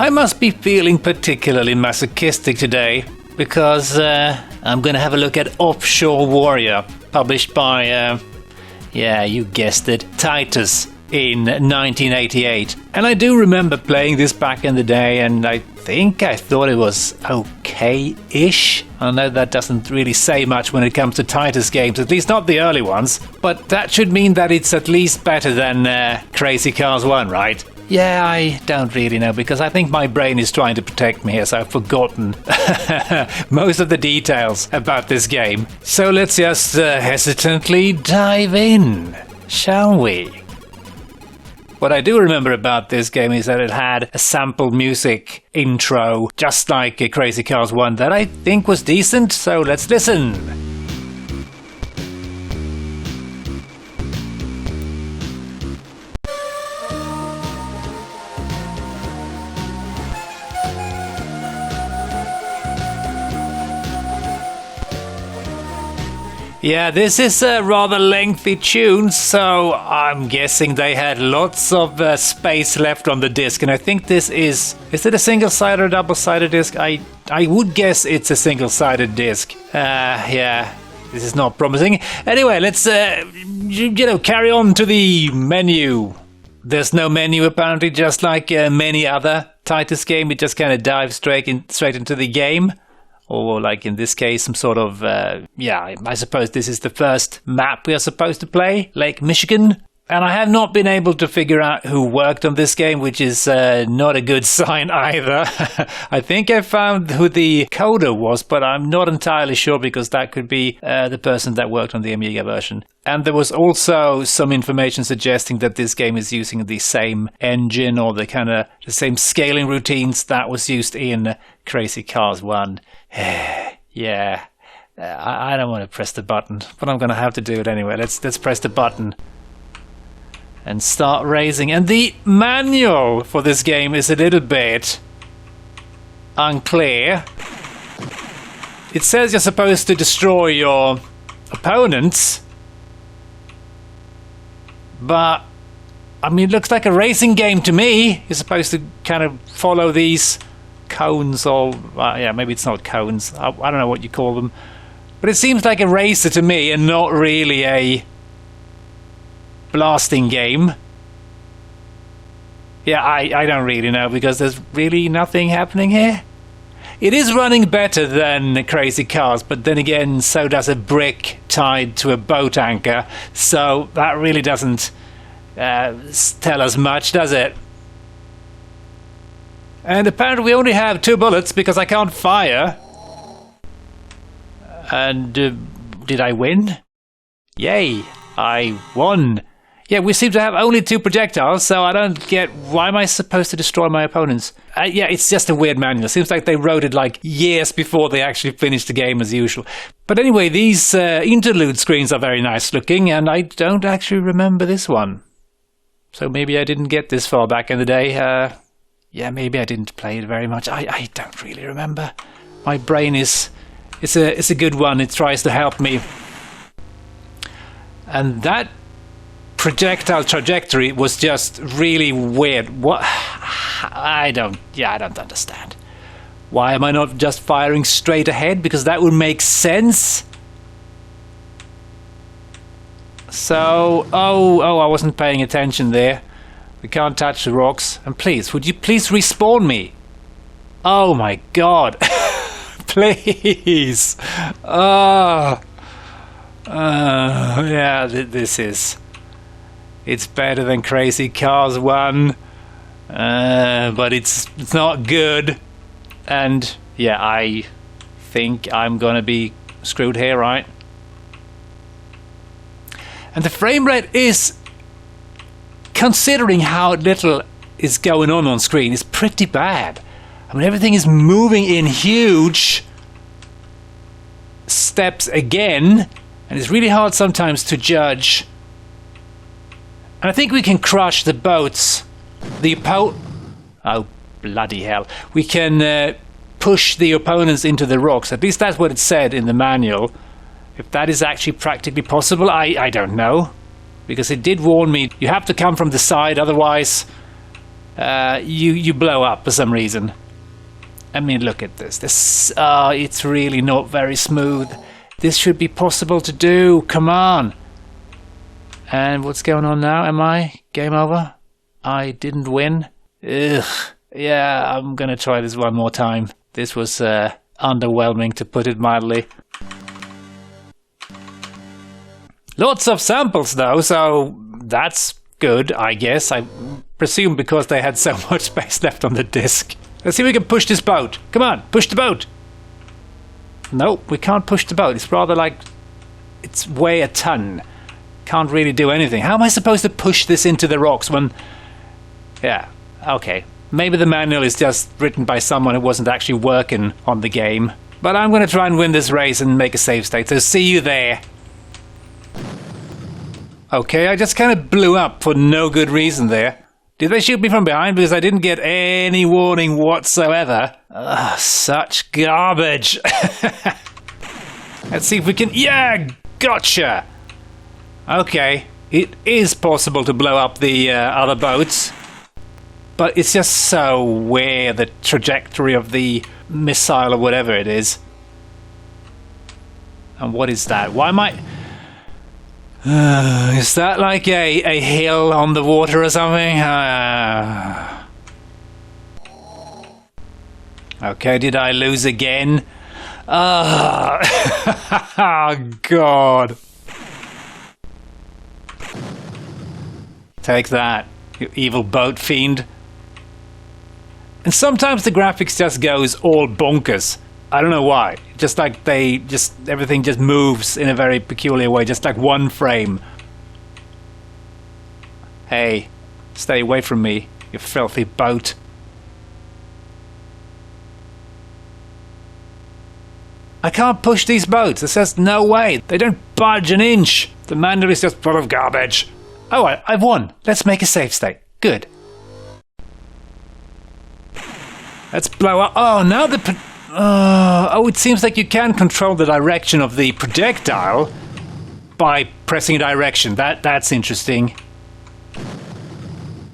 I must be feeling particularly masochistic today, because I'm gonna have a look at Offshore Warrior, published by, yeah, you guessed it, Titus in 1988. And I do remember playing this back in the day, and I think I thought it was okay-ish. I know that doesn't really say much when it comes to Titus games, at least not the early ones, but that should mean that it's at least better than Crazy Cars 1, right? Yeah, I don't really know, because I think my brain is trying to protect me as I've forgotten most of the details about this game. So let's just hesitantly dive in, shall we? What I do remember about this game is that it had a sample music intro, just like Crazy Cars 1, that I think was decent, so let's listen. Yeah, this is a rather lengthy tune, so I'm guessing they had lots of space left on the disc, and I think this is it a single-sided or double-sided disc? I would guess it's a single-sided disc. Yeah, this is not promising. Anyway, let's, carry on to the menu. There's no menu apparently, just like many other Titus game, it just kind of dives straight into the game. Or like in this case, some sort of, I suppose this is the first map we are supposed to play, Lake Michigan. And I have not been able to figure out who worked on this game, which is not a good sign either. I think I found who the coder was, but I'm not entirely sure, because that could be the person that worked on the Amiga version. And there was also some information suggesting that this game is using the same engine or the same scaling routines that was used in Crazy Cars 1. Yeah, I don't want to press the button, but I'm going to have to do it anyway. Let's press the button and start racing. And the manual for this game is a little bit unclear. It says you're supposed to destroy your opponents, but I mean, it looks like a racing game to me. You're supposed to kind of follow these cones, or maybe it's not cones. I don't know what you call them, but it seems like a racer to me and not really a blasting game. Yeah, I don't really know, because there's really nothing happening here. It is running better than Crazy Cars, but then again, so does a brick tied to a boat anchor, so that really doesn't tell us much, does it? And apparently we only have 2 bullets, because I can't fire. And did I win? Yay, I won. Yeah, we seem to have only 2 projectiles, so I don't get, why am I supposed to destroy my opponents? Yeah, it's just a weird manual. It seems like they wrote it like years before they actually finished the game as usual. But anyway, these interlude screens are very nice looking, and I don't actually remember this one. So maybe I didn't get this far back in the day. Yeah, maybe I didn't play it very much. I don't really remember. My brain it's a good one. It tries to help me. And that projectile trajectory was just really weird. What? I don't understand. Why am I not just firing straight ahead? Because that would make sense. So, I wasn't paying attention there. We can't touch the rocks. And please, would you please respawn me? Oh my god. Please. Yeah, this is... It's better than Crazy Cars 1. But it's not good. And yeah, I think I'm gonna be screwed here, right? And the frame rate is, considering how little is going on screen, is pretty bad. I mean, everything is moving in huge steps again, and it's really hard sometimes to judge. And I think we can crush the boats. Oh, bloody hell. We can push the opponents into the rocks. At least that's what it said in the manual. If that is actually practically possible, I don't know. Because it did warn me, you have to come from the side, otherwise you blow up for some reason. I mean, look at this. It's really not very smooth. This should be possible to do. Come on. And what's going on now? Am I? Game over? I didn't win? Ugh. Yeah, I'm gonna try this one more time. This was underwhelming, to put it mildly. Lots of samples though, so that's good, I guess. I presume because they had so much space left on the disc. Let's see if we can push this boat. Come on, push the boat. Nope, we can't push the boat. It's rather like it's weigh a ton. Can't really do anything. How am I supposed to push this into the rocks when... Yeah, okay. Maybe the manual is just written by someone who wasn't actually working on the game. But I'm going to try and win this race and make a save state, so see you there. Okay, I just kind of blew up for no good reason there. Did they shoot me from behind? Because I didn't get any warning whatsoever. Ugh, such garbage. Let's see if we can... Yeah, gotcha! Okay, it is possible to blow up the other boats. But it's just so weird, the trajectory of the missile or whatever it is. And what is that? Why am I... is that like a hill on the water or something? Okay, did I lose again? Oh, God. Take that, you evil boat fiend. And sometimes the graphics just goes all bonkers. I don't know why. Just like everything just moves in a very peculiar way, just like one frame. Hey, stay away from me, you filthy boat. I can't push these boats. There's just no way. They don't budge an inch. The manual is just full of garbage. Oh, I've won. Let's make a save state. Good. Let's blow up. Oh, now oh, it seems like you can control the direction of the projectile by pressing a direction. That's interesting.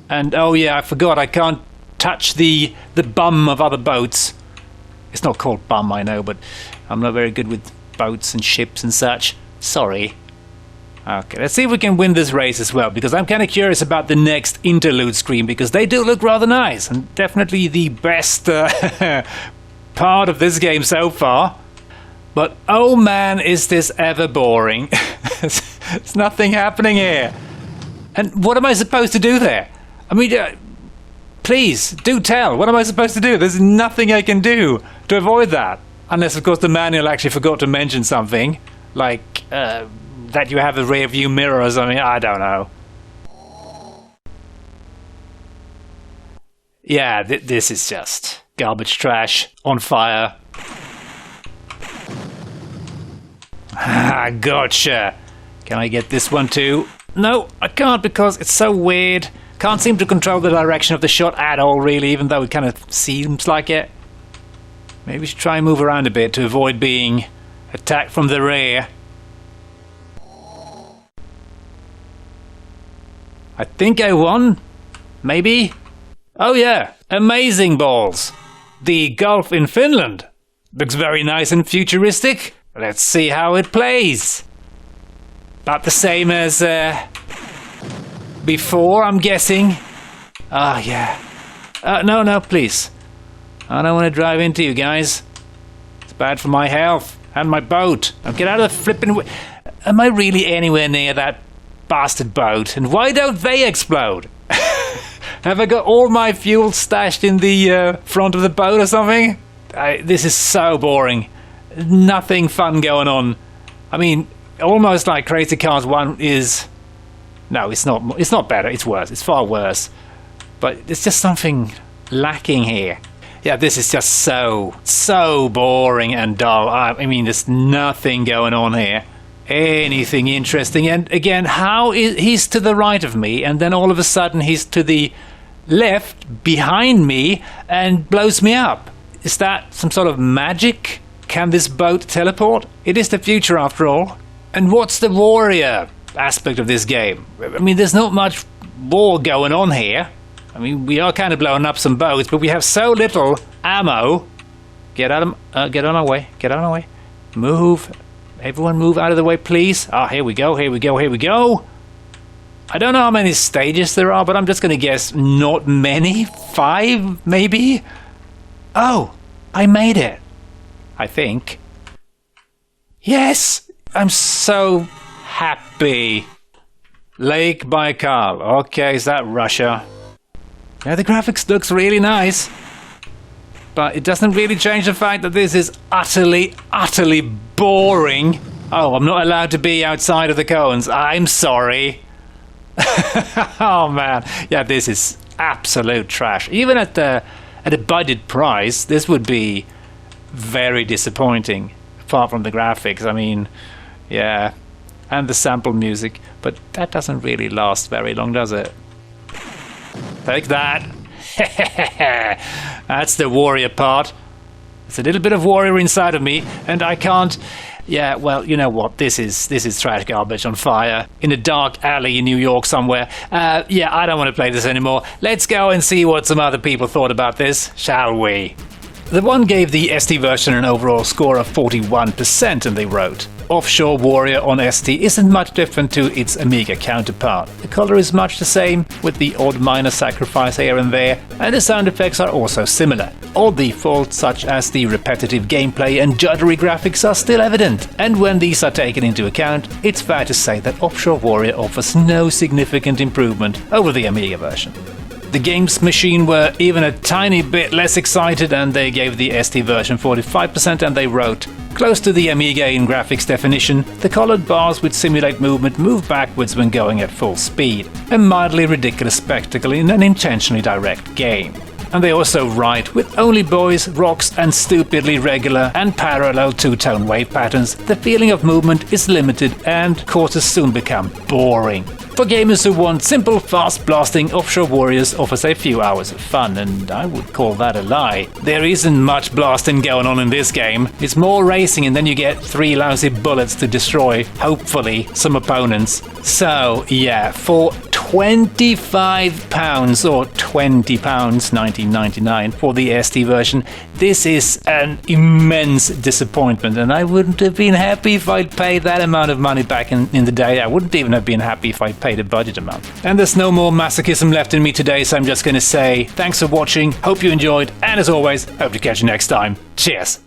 And oh yeah, I forgot. I can't touch the bum of other boats. It's not called bum, I know, but I'm not very good with boats and ships and such. Sorry. Okay, let's see if we can win this race as well, because I'm kind of curious about the next interlude screen, because they do look rather nice, and definitely the best part of this game so far. But oh man, is this ever boring. There's nothing happening here. And what am I supposed to do there? I mean, please, do tell. What am I supposed to do? There's nothing I can do to avoid that. Unless, of course, the manual actually forgot to mention something, like... that you have a rear view mirror or something, I don't know. Yeah, this is just garbage trash on fire. Ah, gotcha. Can I get this one too? No, I can't because it's so weird. Can't seem to control the direction of the shot at all, really, even though it kind of seems like it. Maybe we should try and move around a bit to avoid being attacked from the rear. I think I won. Maybe? Oh yeah, amazing balls. The golf in Finland. Looks very nice and futuristic. Let's see how it plays. About the same as before, I'm guessing. Ah, yeah. No, please. I don't want to drive into you guys. It's bad for my health and my boat. Now get out of the flipping... Am I really anywhere near that bastard boat? And why don't they explode? Have I got all my fuel stashed in the front of the boat or something? This is so boring. Nothing fun going on. I mean, almost like Crazy Cars 1 is... No, it's not. It's not better. It's worse. It's far worse. But there's just something lacking here. Yeah, this is just so boring and dull. I mean, there's nothing going on here. Anything interesting. And again, how is he's to the right of me and then all of a sudden he's to the left behind me and blows me up? Is that some sort of magic? Can this boat teleport? It is the future after all. And what's the warrior aspect of this game? I mean, there's not much war going on here. I mean, we are kind of blowing up some boats, but we have so little ammo. Get out of my way. Get out of my way. Move. Everyone move out of the way, please. Ah, here we go. Here we go. Here we go. I don't know how many stages there are, but I'm just going to guess not many. 5, maybe? Oh, I made it. I think. Yes! I'm so happy. Lake Baikal. Okay, is that Russia? Yeah, the graphics looks really nice. But it doesn't really change the fact that this is utterly, utterly boring. Oh, I'm not allowed to be outside of the cones. I'm sorry. Oh man, yeah, this is absolute trash. Even at a budget price, this would be very disappointing. Apart from the graphics, I mean, yeah, and the sample music, but that doesn't really last very long, does it? Take that. That's the warrior part. There's a little bit of warrior inside of me, and I can't. Yeah, well, you know what? This is trash garbage on fire in a dark alley in New York somewhere. Yeah, I don't want to play this anymore. Let's go and see what some other people thought about this, shall we? The one gave the ST version an overall score of 41%, and they wrote, Offshore Warrior on ST isn't much different to its Amiga counterpart. The color is much the same, with the odd minor sacrifice here and there, and the sound effects are also similar. All the faults, such as the repetitive gameplay and juddery graphics, are still evident, and when these are taken into account, it's fair to say that Offshore Warrior offers no significant improvement over the Amiga version. The games machine were even a tiny bit less excited, and they gave the ST version 45%, and they wrote, Close to the Amiga in graphics definition, the colored bars which simulate movement move backwards when going at full speed, a mildly ridiculous spectacle in an intentionally direct game. And they also write, with only boys, rocks and stupidly regular and parallel two-tone wave patterns, the feeling of movement is limited and courses soon become boring. For gamers who want simple, fast-blasting, Offshore Warriors offers a few hours of fun, and I would call that a lie. There isn't much blasting going on in this game. It's more racing, and then you get 3 lousy bullets to destroy, hopefully, some opponents. So, yeah, for £25 or £20, 19.99 for the ST version, this is an immense disappointment, and I wouldn't have been happy if I'd paid that amount of money back in the day. I wouldn't even have been happy if I'd paid a budget amount. And there's no more masochism left in me today, so I'm just going to say thanks for watching, hope you enjoyed, and as always, hope to catch you next time. Cheers!